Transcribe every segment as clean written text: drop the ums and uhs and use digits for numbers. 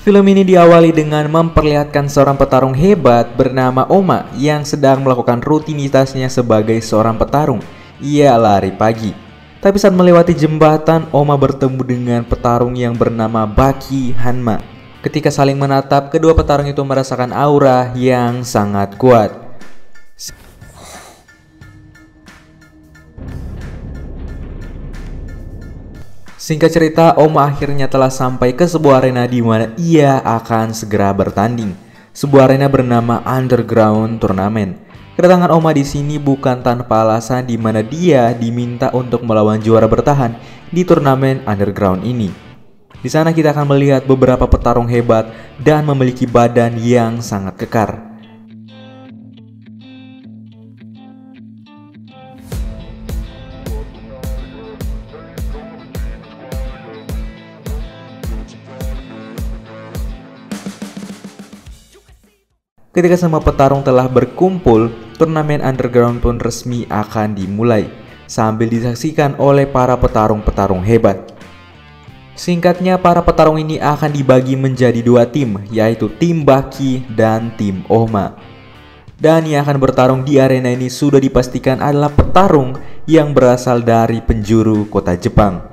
Film ini diawali dengan memperlihatkan seorang petarung hebat bernama Oma yang sedang melakukan rutinitasnya sebagai seorang petarung. Ia lari pagi. Tapi saat melewati jembatan, Oma bertemu dengan petarung yang bernama Baki Hanma. Ketika saling menatap, kedua petarung itu merasakan aura yang sangat kuat. Singkat cerita, Oma akhirnya telah sampai ke sebuah arena di mana ia akan segera bertanding. Sebuah arena bernama Underground Tournament. Kedatangan Oma di sini bukan tanpa alasan, di mana dia diminta untuk melawan juara bertahan di turnamen Underground ini. Di sana kita akan melihat beberapa petarung hebat dan memiliki badan yang sangat kekar. Ketika semua petarung telah berkumpul, turnamen Underground pun resmi akan dimulai, sambil disaksikan oleh para petarung-petarung hebat. Singkatnya, para petarung ini akan dibagi menjadi dua tim, yaitu tim Baki dan tim Oma. Dan yang akan bertarung di arena ini sudah dipastikan adalah petarung yang berasal dari penjuru kota Jepang.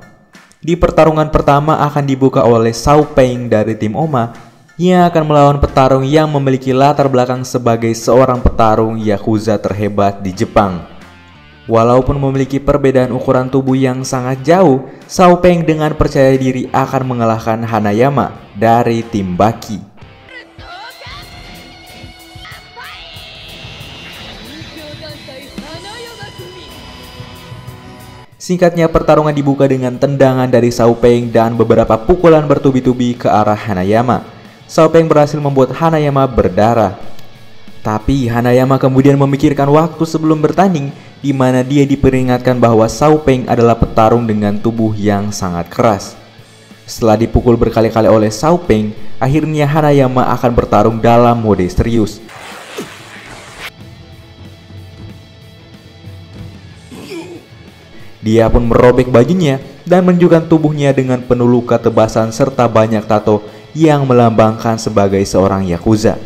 Di pertarungan pertama akan dibuka oleh Shao Peng dari tim Oma, yang akan melawan petarung yang memiliki latar belakang sebagai seorang petarung Yakuza terhebat di Jepang. Walaupun memiliki perbedaan ukuran tubuh yang sangat jauh, Shao Peng dengan percaya diri akan mengalahkan Hanayama dari tim Baki. Singkatnya, pertarungan dibuka dengan tendangan dari Shao Peng dan beberapa pukulan bertubi-tubi ke arah Hanayama. Shao Peng berhasil membuat Hanayama berdarah. Tapi Hanayama kemudian memikirkan waktu sebelum bertanding, di mana dia diperingatkan bahwa Shao Peng adalah petarung dengan tubuh yang sangat keras. Setelah dipukul berkali-kali oleh Shao Peng, akhirnya Hanayama akan bertarung dalam mode serius. Dia pun merobek bajunya dan menunjukkan tubuhnya dengan penuh luka tebasan serta banyak tato yang melambangkan sebagai seorang Yakuza.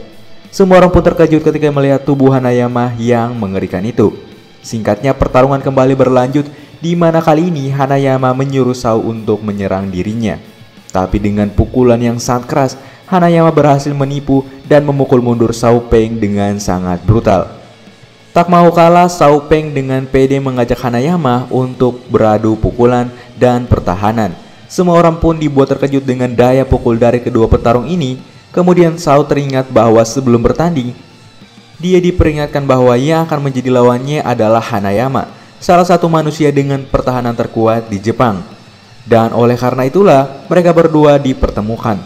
Semua orang pun terkejut ketika melihat tubuh Hanayama yang mengerikan itu. Singkatnya, pertarungan kembali berlanjut, di mana kali ini Hanayama menyuruh Shao untuk menyerang dirinya. Tapi dengan pukulan yang sangat keras, Hanayama berhasil menipu dan memukul mundur Shao Peng dengan sangat brutal. Tak mau kalah, Shao Peng dengan pede mengajak Hanayama untuk beradu pukulan dan pertahanan. Semua orang pun dibuat terkejut dengan daya pukul dari kedua petarung ini. Kemudian Shao teringat bahwa sebelum bertanding, dia diperingatkan bahwa yang akan menjadi lawannya adalah Hanayama, salah satu manusia dengan pertahanan terkuat di Jepang. Dan oleh karena itulah mereka berdua dipertemukan.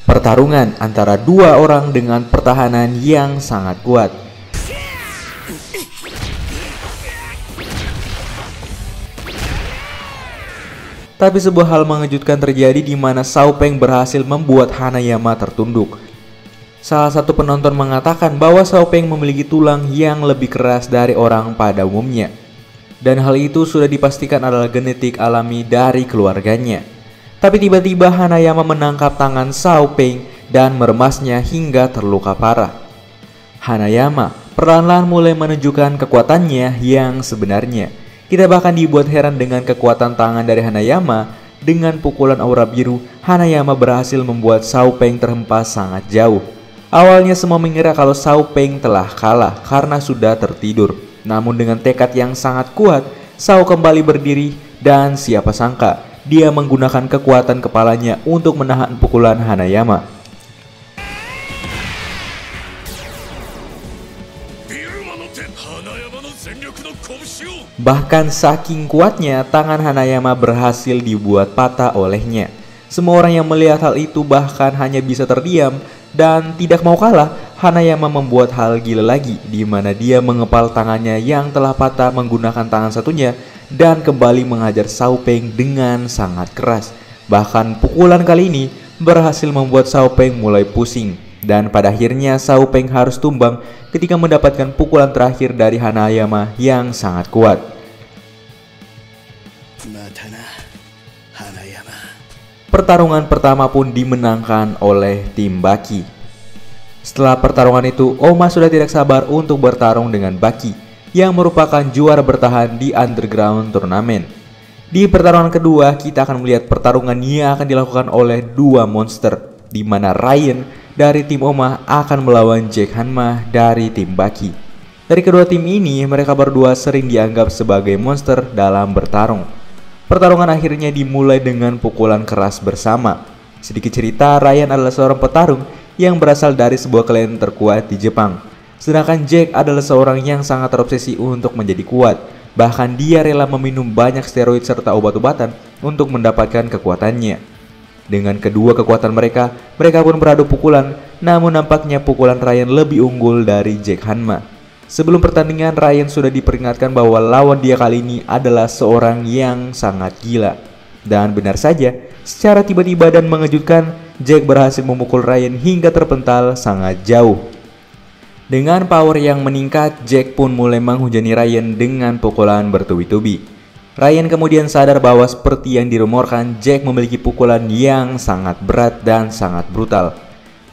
Pertarungan antara dua orang dengan pertahanan yang sangat kuat. Tapi sebuah hal mengejutkan terjadi di mana Shao Peng berhasil membuat Hanayama tertunduk. Salah satu penonton mengatakan bahwa Shao Peng memiliki tulang yang lebih keras dari orang pada umumnya. Dan hal itu sudah dipastikan adalah genetik alami dari keluarganya. Tapi tiba-tiba Hanayama menangkap tangan Shao Peng dan meremasnya hingga terluka parah. Hanayama perlahan-lahan mulai menunjukkan kekuatannya yang sebenarnya. Kita bahkan dibuat heran dengan kekuatan tangan dari Hanayama. Dengan pukulan aura biru, Hanayama berhasil membuat Shao Peng terhempas sangat jauh. Awalnya semua mengira kalau Shao Peng telah kalah karena sudah tertidur. Namun dengan tekad yang sangat kuat, Shao kembali berdiri dan siapa sangka dia menggunakan kekuatan kepalanya untuk menahan pukulan Hanayama. Bahkan saking kuatnya, tangan Hanayama berhasil dibuat patah olehnya. Semua orang yang melihat hal itu bahkan hanya bisa terdiam. Dan tidak mau kalah, Hanayama membuat hal gila lagi, di mana dia mengepal tangannya yang telah patah menggunakan tangan satunya dan kembali menghajar Shao Peng dengan sangat keras. Bahkan pukulan kali ini berhasil membuat Shao Peng mulai pusing. Dan pada akhirnya Shao Peng harus tumbang ketika mendapatkan pukulan terakhir dari Hanayama yang sangat kuat. Pertarungan pertama pun dimenangkan oleh tim Baki. Setelah pertarungan itu, Oma sudah tidak sabar untuk bertarung dengan Baki yang merupakan juara bertahan di Underground Tournament. Di pertarungan kedua, kita akan melihat pertarungan yang akan dilakukan oleh dua monster, di mana Ryan dari tim Oma akan melawan Jack Hanma dari tim Baki. Dari kedua tim ini, mereka berdua sering dianggap sebagai monster dalam bertarung. Pertarungan akhirnya dimulai dengan pukulan keras bersama. Sedikit cerita, Ryan adalah seorang petarung yang berasal dari sebuah klan terkuat di Jepang. Sedangkan Jack adalah seorang yang sangat terobsesi untuk menjadi kuat. Bahkan dia rela meminum banyak steroid serta obat-obatan untuk mendapatkan kekuatannya. Dengan kedua kekuatan mereka pun beradu pukulan, namun nampaknya pukulan Ryan lebih unggul dari Jack Hanma. Sebelum pertandingan, Ryan sudah diperingatkan bahwa lawan dia kali ini adalah seorang yang sangat gila. Dan benar saja, secara tiba-tiba dan mengejutkan, Jack berhasil memukul Ryan hingga terpental sangat jauh. Dengan power yang meningkat, Jack pun mulai menghujani Ryan dengan pukulan bertubi-tubi. Ryan kemudian sadar bahwa seperti yang dirumorkan, Jack memiliki pukulan yang sangat berat dan sangat brutal.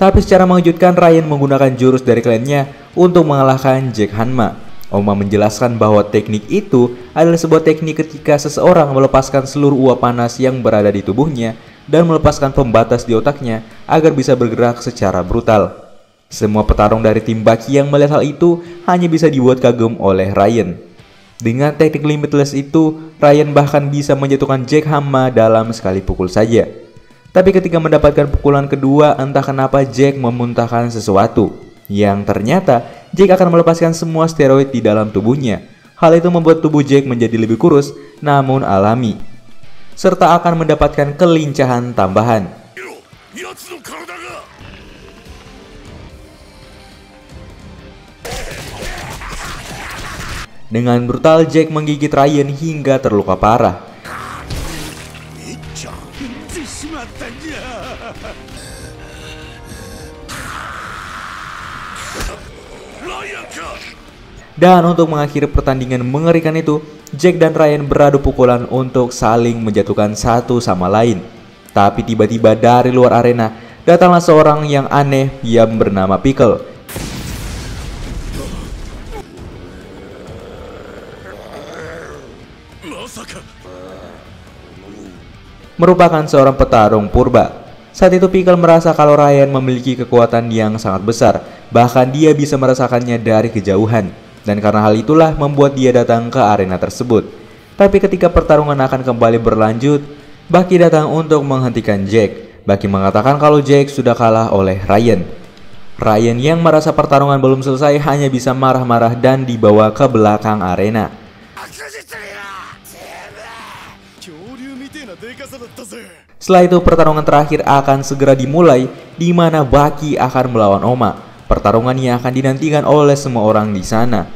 Tapi secara mengejutkan, Ryan menggunakan jurus dari klannya untuk mengalahkan Jack Hanma. Oma menjelaskan bahwa teknik itu adalah sebuah teknik ketika seseorang melepaskan seluruh uap panas yang berada di tubuhnya dan melepaskan pembatas di otaknya agar bisa bergerak secara brutal. Semua petarung dari tim Baki yang melihat hal itu hanya bisa dibuat kagum oleh Ryan. Dengan teknik limitless itu, Ryan bahkan bisa menjatuhkan Jack Hanma dalam sekali pukul saja. Tapi ketika mendapatkan pukulan kedua, entah kenapa Jack memuntahkan sesuatu, yang ternyata Jack akan melepaskan semua steroid di dalam tubuhnya. Hal itu membuat tubuh Jack menjadi lebih kurus namun alami, serta akan mendapatkan kelincahan tambahan. Dengan brutal, Jack menggigit Ryan hingga terluka parah. Dan untuk mengakhiri pertandingan mengerikan itu, Jack dan Ryan beradu pukulan untuk saling menjatuhkan satu sama lain. Tapi tiba-tiba dari luar arena datanglah seorang yang aneh yang bernama Pickle. Merupakan seorang petarung purba. Saat itu Pickle merasa kalau Ryan memiliki kekuatan yang sangat besar, bahkan dia bisa merasakannya dari kejauhan. Dan karena hal itulah membuat dia datang ke arena tersebut. Tapi ketika pertarungan akan kembali berlanjut, Baki datang untuk menghentikan Jack. Baki mengatakan kalau Jack sudah kalah oleh Ryan. Ryan yang merasa pertarungan belum selesai hanya bisa marah-marah dan dibawa ke belakang arena. Setelah itu pertarungan terakhir akan segera dimulai, di mana Baki akan melawan Oma. Pertarungan yang akan dinantikan oleh semua orang di sana.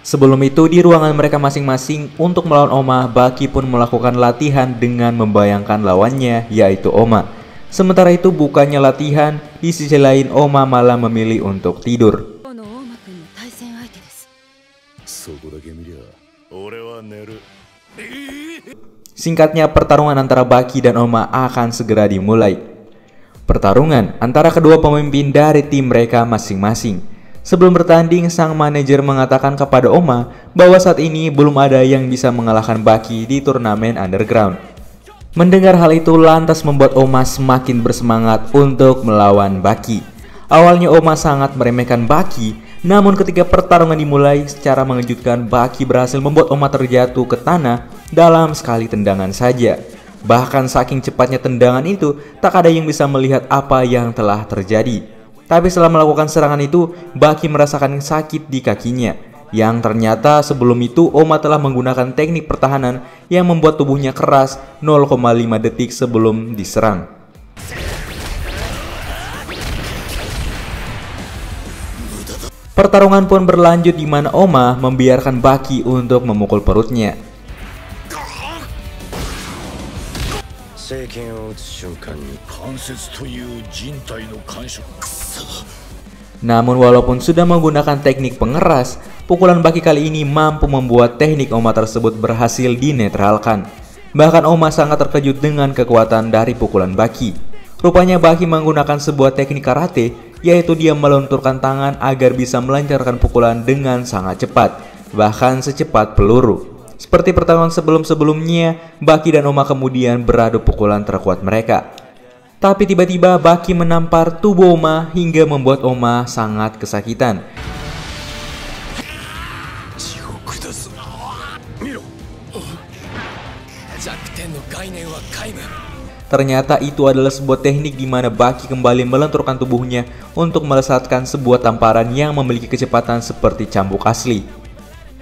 Sebelum itu, di ruangan mereka masing-masing untuk melawan Oma, Baki pun melakukan latihan dengan membayangkan lawannya, yaitu Oma. Sementara itu bukannya latihan, di sisi lain Oma malah memilih untuk tidur. Singkatnya, pertarungan antara Baki dan Oma akan segera dimulai. Pertarungan antara kedua pemimpin dari tim mereka masing-masing. Sebelum bertanding, sang manajer mengatakan kepada Oma bahwa saat ini belum ada yang bisa mengalahkan Baki di turnamen Underground. Mendengar hal itu lantas membuat Oma semakin bersemangat untuk melawan Baki. Awalnya Oma sangat meremehkan Baki, namun ketika pertarungan dimulai, secara mengejutkan Baki berhasil membuat Oma terjatuh ke tanah dalam sekali tendangan saja. Bahkan saking cepatnya tendangan itu, tak ada yang bisa melihat apa yang telah terjadi. Tapi setelah melakukan serangan itu, Baki merasakan sakit di kakinya. Yang ternyata sebelum itu Oma telah menggunakan teknik pertahanan yang membuat tubuhnya keras 0,5 detik sebelum diserang. Pertarungan pun berlanjut di mana Oma membiarkan Baki untuk memukul perutnya. Namun walaupun sudah menggunakan teknik pengeras, pukulan Baki kali ini mampu membuat teknik Oma tersebut berhasil dinetralkan. Bahkan Oma sangat terkejut dengan kekuatan dari pukulan Baki. Rupanya Baki menggunakan sebuah teknik karate, yaitu dia melunturkan tangan agar bisa melancarkan pukulan dengan sangat cepat, bahkan secepat peluru. Seperti pertarungan sebelum-sebelumnya, Baki dan Oma kemudian beradu pukulan terkuat mereka. Tapi tiba-tiba Baki menampar tubuh Oma hingga membuat Oma sangat kesakitan. Ternyata itu adalah sebuah teknik di mana Baki kembali melenturkan tubuhnya untuk melesatkan sebuah tamparan yang memiliki kecepatan seperti cambuk asli.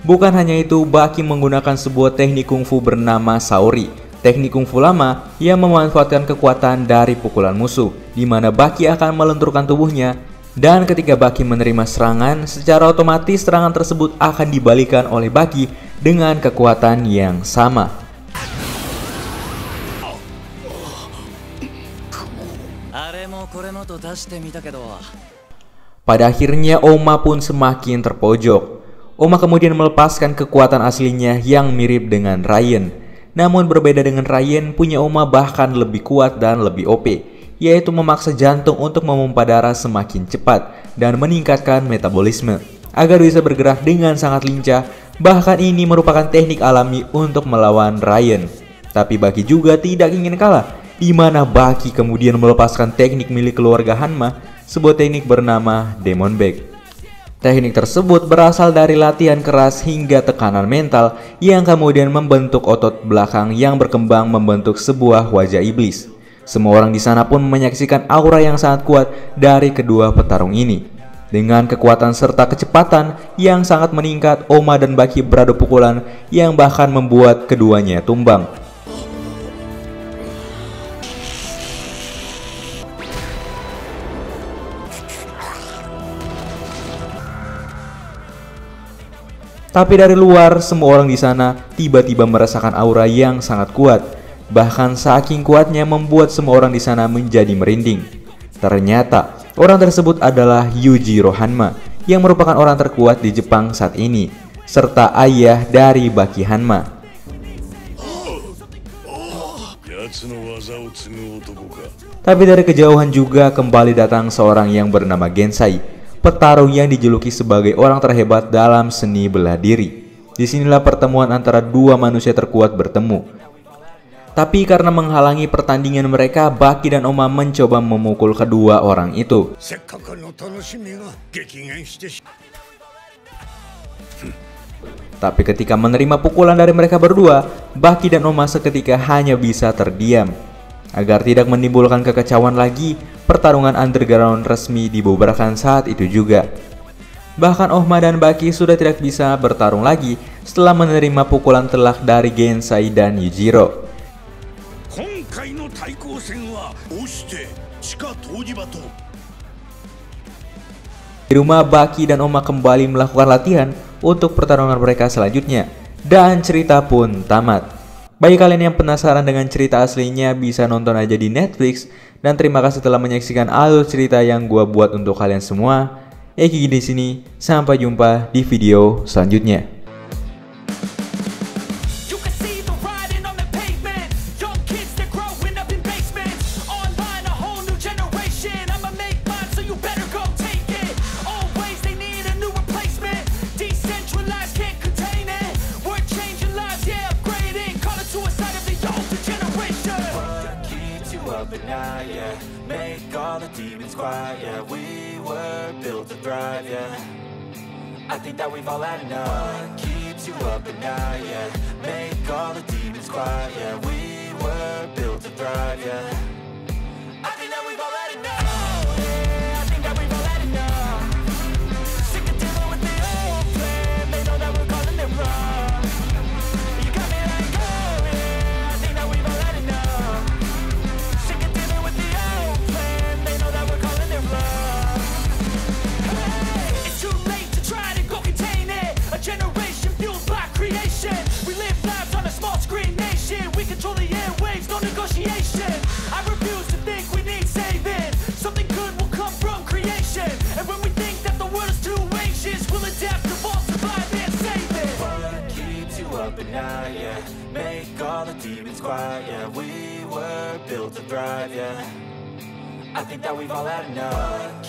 Bukan hanya itu, Baki menggunakan sebuah teknik kungfu bernama Saori, teknik kungfu lama yang memanfaatkan kekuatan dari pukulan musuh, di mana Baki akan melenturkan tubuhnya, dan ketika Baki menerima serangan, secara otomatis serangan tersebut akan dibalikan oleh Baki dengan kekuatan yang sama. Pada akhirnya Oma pun semakin terpojok. Oma kemudian melepaskan kekuatan aslinya yang mirip dengan Ryan. Namun berbeda dengan Ryan, punya Oma bahkan lebih kuat dan lebih OP, yaitu memaksa jantung untuk memompa darah semakin cepat dan meningkatkan metabolisme agar bisa bergerak dengan sangat lincah. Bahkan ini merupakan teknik alami untuk melawan Ryan. Tapi Baki juga tidak ingin kalah, di mana Baki kemudian melepaskan teknik milik keluarga Hanma, sebuah teknik bernama Demon Bag. Teknik tersebut berasal dari latihan keras hingga tekanan mental yang kemudian membentuk otot belakang yang berkembang membentuk sebuah wajah iblis. Semua orang di sana pun menyaksikan aura yang sangat kuat dari kedua petarung ini. Dengan kekuatan serta kecepatan yang sangat meningkat, Oma dan Baki beradu pukulan yang bahkan membuat keduanya tumbang. Tapi dari luar, semua orang di sana tiba-tiba merasakan aura yang sangat kuat. Bahkan saking kuatnya membuat semua orang di sana menjadi merinding. Ternyata orang tersebut adalah Yujiro Hanma, yang merupakan orang terkuat di Jepang saat ini, serta ayah dari Baki Hanma. Tapi dari kejauhan juga kembali datang seorang yang bernama Gensai, petarung yang dijuluki sebagai orang terhebat dalam seni bela diri. Disinilah pertemuan antara dua manusia terkuat bertemu. Tapi karena menghalangi pertandingan mereka, Baki dan Oma mencoba memukul kedua orang itu. Tapi ketika menerima pukulan dari mereka berdua, Baki dan Oma seketika hanya bisa terdiam. Agar tidak menimbulkan kekacauan lagi, pertarungan underground resmi dibubarkan saat itu juga. Bahkan Oma dan Baki sudah tidak bisa bertarung lagi setelah menerima pukulan telak dari Gensai dan Yujiro. Di rumah, Baki dan Oma kembali melakukan latihan untuk pertarungan mereka selanjutnya, dan cerita pun tamat. Bagi kalian yang penasaran dengan cerita aslinya, bisa nonton aja di Netflix. Dan terima kasih telah menyaksikan alur cerita yang gua buat untuk kalian semua. Eki di sini, sampai jumpa di video selanjutnya. Make all the demons quiet, yeah. We were built to thrive, yeah. I think that we've all had enough. What keeps you up at night, yeah. Make all the demons quiet, yeah. We were built to thrive, yeah. I think that we've all had enough. Yeah, I think that we've all had enough. Sick of dealing with the old plan. They know that we're calling it wrong. You got me like, oh yeah, I think that we've all had enough. Sick of dealing with the old plan. They know that we're calling it wrong. Hey, it's too late to try to go contain it. A generation fueled by creation. We live lives on a small screen nation. We control the airwaves, no negotiation. I thrive, yeah. I think that we've all had enough.